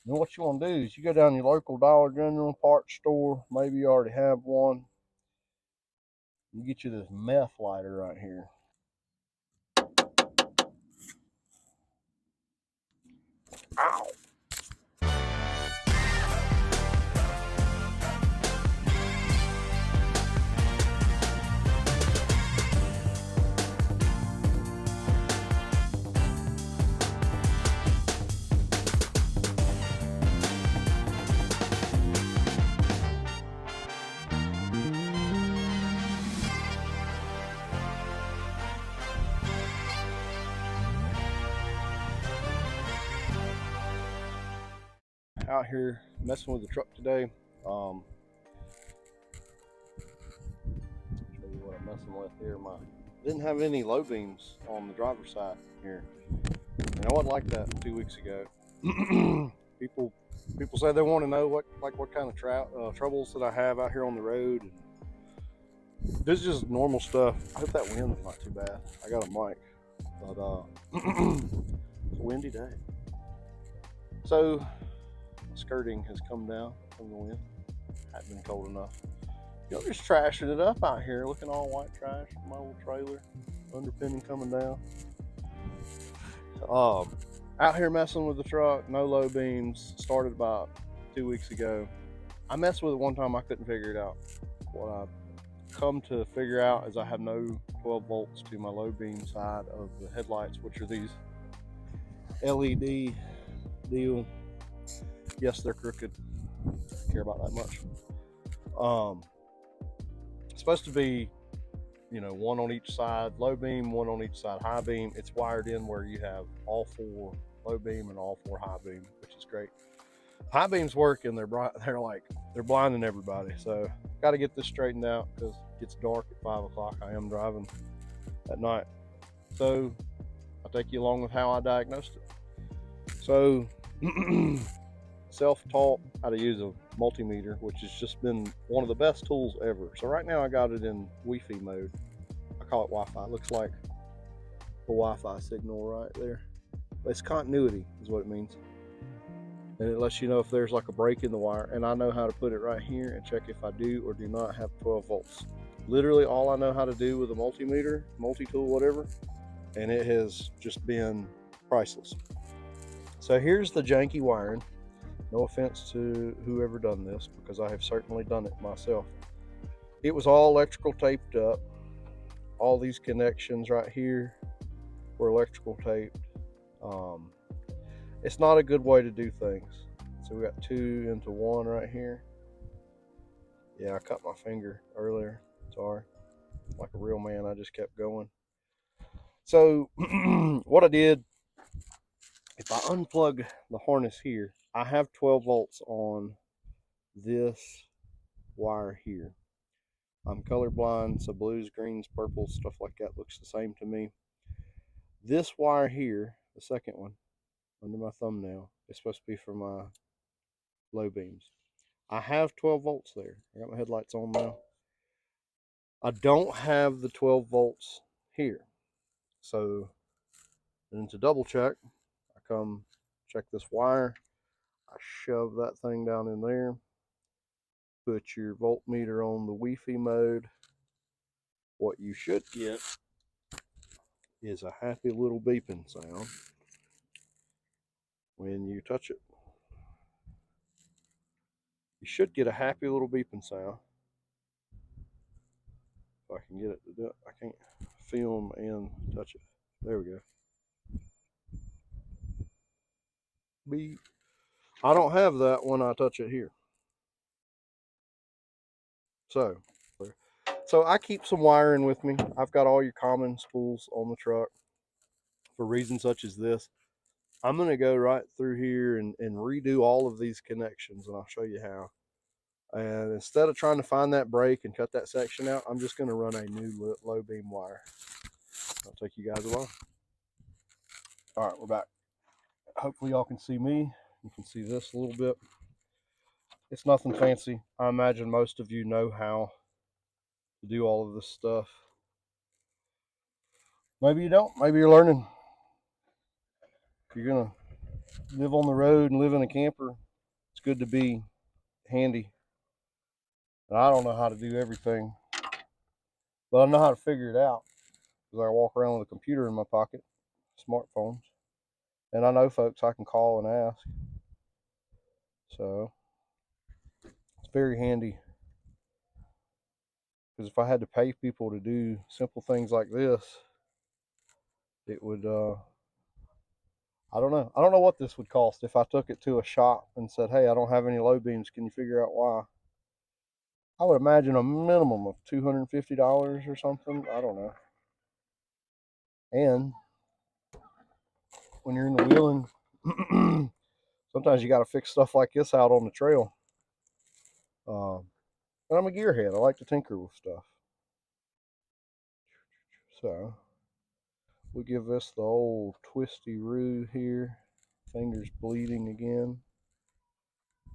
Then what you want to do is you go down to your local Dollar General parts store. Maybe you already have one. You get you this meth lighter right here. Ow! Out here messing with the truck today. Show you what I'm messing with here. Didn't have any low beams on the driver's side here, and I wasn't like that 2 weeks ago. people people say they want to know what kind of troubles that I have out here on the road. And this is just normal stuff. I hope that wind is not too bad. I got a mic, but it's a windy day. So skirting has come down from the wind. Hadn't been cold enough. You're just trashing it up out here, looking all white trash. My old trailer, underpinning coming down. Out here messing with the truck, no low beams. Started about 2 weeks ago. I messed with it one time, I couldn't figure it out. What I come to figure out is I have no 12 volts to my low beam side of the headlights, which are these LED deal. Yes, they're crooked. I care about that much. It's supposed to be, one on each side low beam, one on each side high beam. It's wired in where you have all 4 low beam and all 4 high beam, which is great. High beams work, and they're blinding everybody. So got to get this straightened out because it gets dark at 5 o'clock. I am driving at night, so I'll take you along with how I diagnosed it. So self-taught how to use a multimeter, which has just been one of the best tools ever. So right now I got it in Wi-Fi mode. I call it Wi-Fi. It looks like the Wi-Fi signal right there. It's continuity is what it means. And it lets you know if there's like a break in the wire. And I know how to put it right here and check if I do or do not have 12 volts. Literally all I know how to do with a multimeter, multi-tool, whatever. And it has just been priceless. So here's the janky wiring. No offense to whoever done this, because I have certainly done it myself. It was all electrical taped up. All these connections right here were electrical taped. It's not a good way to do things. So we got 2 into 1 right here. Yeah, I cut my finger earlier. Sorry. Like a real man, I just kept going. So what I did, if I unplug the harness here, I have 12 volts on this wire here. I'm colorblind, so blues, greens, purples, stuff like that looks the same to me. This wire here, the second one, under my thumbnail, is supposed to be for my low beams. I have 12 volts there. I got my headlights on now. I don't have the 12 volts here. So then to double check, I come check this wire. I shove that thing down in there. Put your voltmeter on the Wi-Fi mode. What you should get is a happy little beeping sound when you touch it. You should get a happy little beeping sound. If I can get it to do it. I can't film and touch it. There we go. Beep. I don't have that when I touch it here. So I keep some wiring with me. I've got all your common spools on the truck for reasons such as this. I'm going to go right through here and redo all of these connections, and I'll show you how. And instead of trying to find that break and cut that section out, I'm just going to run a new low beam wire. I'll take you guys along. All right, we're back. Hopefully y'all can see me. You can see this a little bit. It's nothing fancy. I imagine most of you know how to do all of this stuff. Maybe you don't. Maybe you're learning. You're gonna live on the road and live in a camper, it's good to be handy. And I don't know how to do everything, but I know how to figure it out because I walk around with a computer in my pocket, smartphones, and I know folks I can call and ask. So it's very handy because if I had to pay people to do simple things like this, it would I don't know. I don't know what this would cost if I took it to a shop and said, "Hey, I don't have any low beams. Can you figure out why?" I would imagine a minimum of $250 or something. I don't know. And when you're in the wheeling, sometimes you got to fix stuff like this out on the trail. And I'm a gearhead. I like to tinker with stuff. So we give this the old twisty roo here. Fingers bleeding again.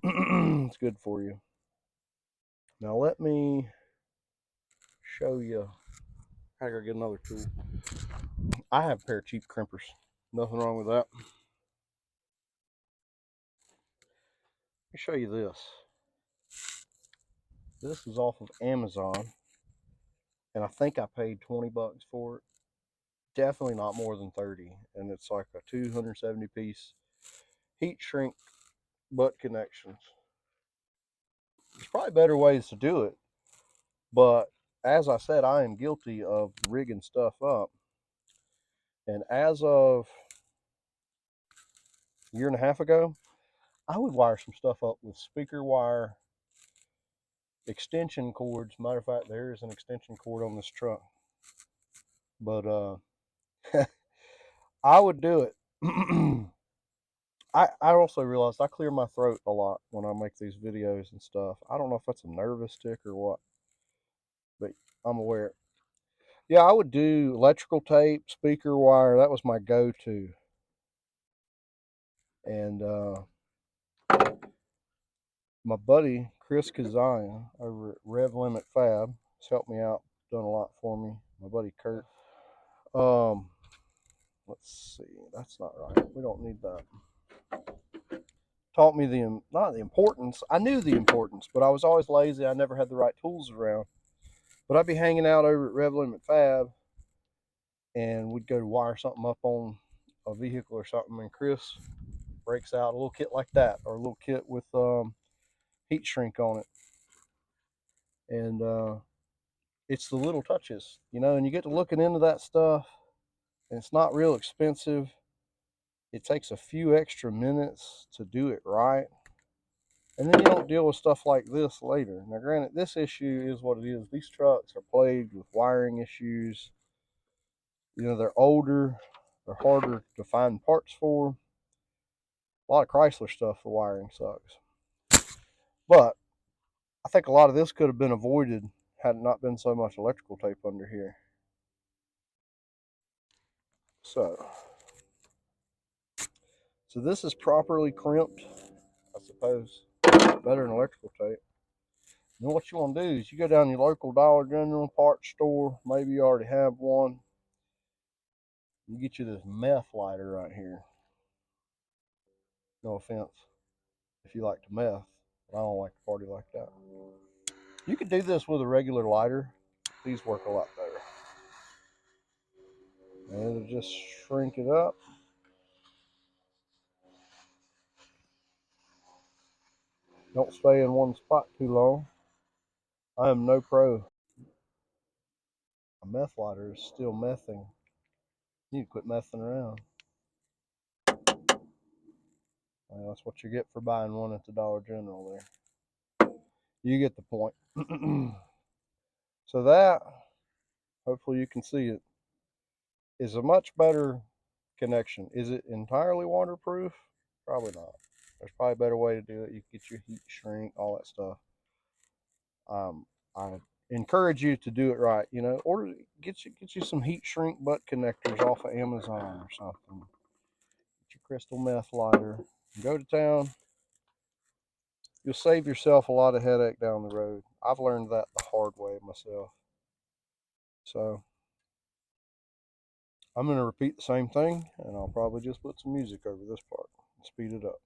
It's good for you. Now let me show you. I gotta get another tool. I have a pair of cheap crimpers. Nothing wrong with that. Let me show you this. This is off of Amazon, and I think I paid 20 bucks for it. Definitely not more than 30. And it's like a 270 piece heat shrink butt connections. There's probably better ways to do it, but as I said, I am guilty of rigging stuff up. And as of a year and a half ago, I would wire some stuff up with speaker wire extension cords. Matter of fact, there is an extension cord on this truck. But I would do it. I also realized I clear my throat a lot when I make these videos and stuff. I don't know if that's a nervous tick or what, but I'm aware. Yeah, I would do electrical tape, speaker wire. That was my go-to. And my buddy Chris Kazaya over at Rev Limit Fab has helped me out, done a lot for me. My buddy Kurt. Let's see, that's not right. We don't need that. Taught me not the importance. I knew the importance, but I was always lazy. I never had the right tools around. But I'd be hanging out over at Rev Limit Fab, and we'd go to wire something up on a vehicle or something, and Chris breaks out a little kit like that, or a little kit with heat shrink on it. And it's the little touches, and you get to looking into that stuff, and it's not real expensive. It takes a few extra minutes to do it right. And then you don't deal with stuff like this later. Now, granted, this issue is what it is. These trucks are plagued with wiring issues. They're older, they're harder to find parts for. A lot of Chrysler stuff, the wiring sucks. But I think a lot of this could have been avoided had it not been so much electrical tape under here. So this is properly crimped, I suppose. Better than electrical tape. Then what you want to do is you go down to your local Dollar General parts store. Maybe you already have one. You get you this meth lighter right here. No offense if you like to meth, but I don't like to party like that. You could do this with a regular lighter. These work a lot better. And it'll just shrink it up. Don't stay in one spot too long. I am no pro. A meth lighter is still mething. You need to quit messing around. Well, that's what you get for buying one at the Dollar General there. You get the point. So that, hopefully you can see it, is a much better connection. Is it entirely waterproof? Probably not. There's probably a better way to do it. You can get your heat shrink, all that stuff. I encourage you to do it right. Order get you some heat shrink butt connectors off of Amazon or something. Get your crystal meth lighter. Go to town. You'll save yourself a lot of headache down the road. I've learned that the hard way myself. So I'm going to repeat the same thing, and I'll probably just put some music over this part. and speed it up.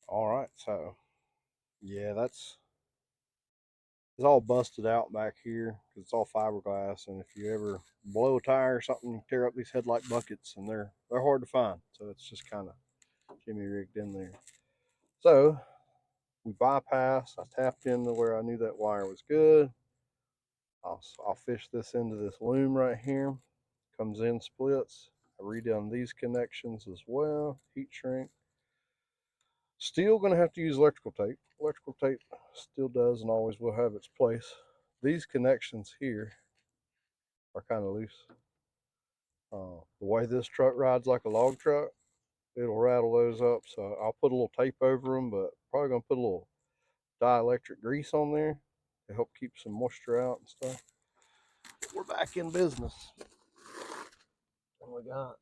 All right, so yeah, it's all busted out back here because it's all fiberglass, and if you ever blow a tire or something, you tear up these headlight buckets, and they're hard to find. So it's just kind of jimmy rigged in there. So we bypassed. I tapped into where I knew that wire was good. I'll fish this into this loom right here. Comes in, splits. I redone these connections as well. Heat shrink. Still going to have to use electrical tape. Electrical tape still does and always will have its place. These connections here are kind of loose. The way this truck rides like a log truck, it'll rattle those up. So I'll put a little tape over them, but probably going to put a little dielectric grease on there to help keep some moisture out and stuff. We're back in business. And we got,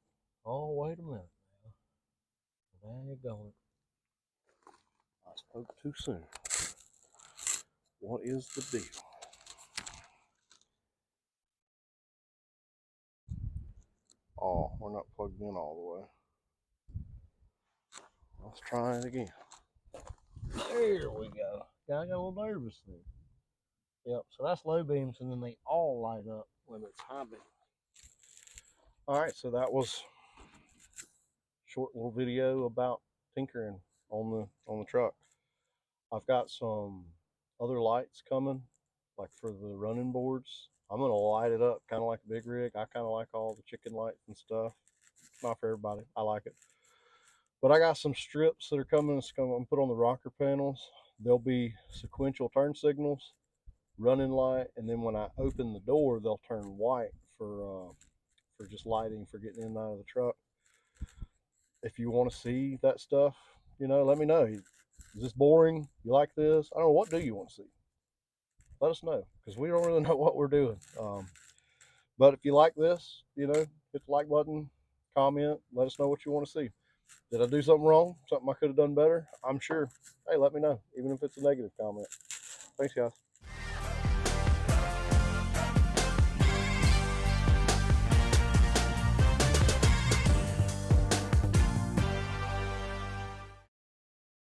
oh, wait a minute now. There you go. I spoke too soon. What is the deal? Oh, we're not plugged in all the way. Let's try it again. There we go. I got a little nervous there. Yep, so that's low beams, and then they all light up when it's high beam. All right, so that was a short little video about tinkering on the truck. I've got some other lights coming, like for the running boards. I'm gonna light it up kind of like a big rig. I kind of like all the chicken lights and stuff. It's not for everybody. I like it. But I got some strips that are coming. It's going to put on the rocker panels. There'll be sequential turn signals, running light, and then when I open the door, they'll turn white for just lighting for getting in and out of the truck. If you want to see that stuff, let me know. Is this boring? You like this? I don't know. What do you want to see? Let us know, because we don't really know what we're doing. But if you like this, hit the like button, comment, let us know what you want to see. Did I do something wrong? Something I could have done better? I'm sure. Hey, let me know, even if it's a negative comment. Thanks, guys.